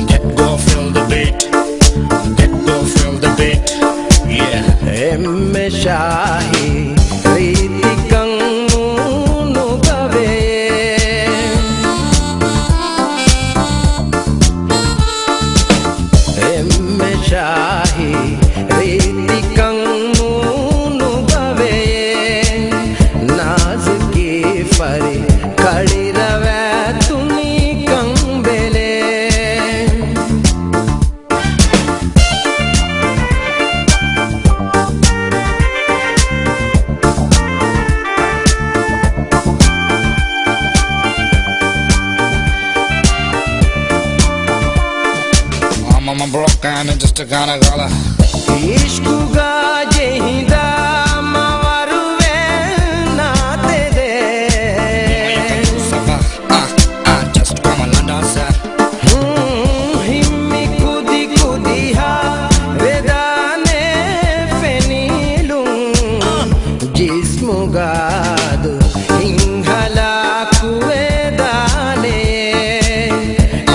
Get go, feel the beat. Get go, feel the beat. Yeah. Emme shahi ritikang nu gave. Emme shahi ritikang nu gave. Naz ki fari kadi rava tuni kambele. I'm broken and just a kind of color. Ishkuga jehida mawaruve naate de. Just come on and dance. Himmi kudi kudi ha vedane fenilum jismugadu hinhala kuvedane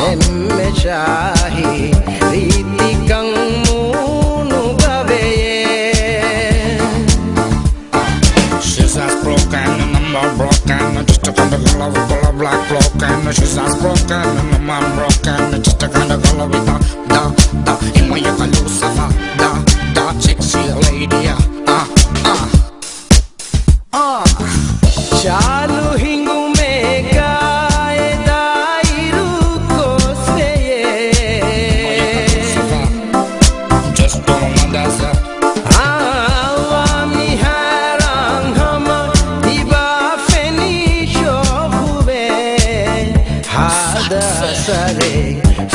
emme shahi ritikang nu gave. She's as broken and I'm broken. Just a kind of color with color black broken. She's as broken and I'm broken. Just a kind of color with da. In my yoga Lucifer, da, sexy lady. Chalu hingu me gaeda iru kosveye. Just don't understand. Awami harang hama diba feni shohuve. Hada sare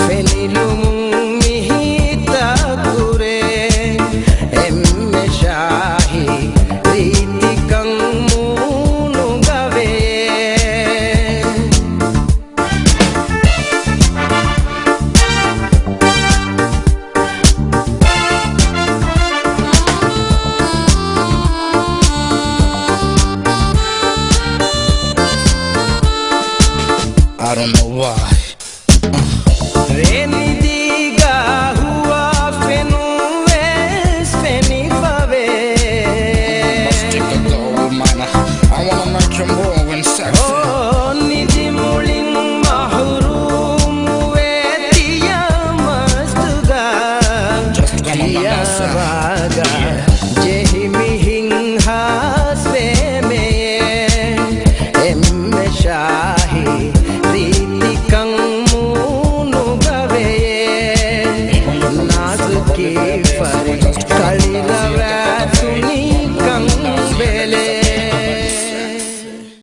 feni lumung mihita kure. Emme shahi ritikang nu gave. I don't know why. Reni diga hua fenu ves feni fave. Must take a gold miner. I wanna make you move and sexy. Oh nidi mulin mahrum vetiya mastuga. Just come on, Tiya dancer. vaga jehimi hinghasve me. Emme shahi ritikang nu gave. Naz ki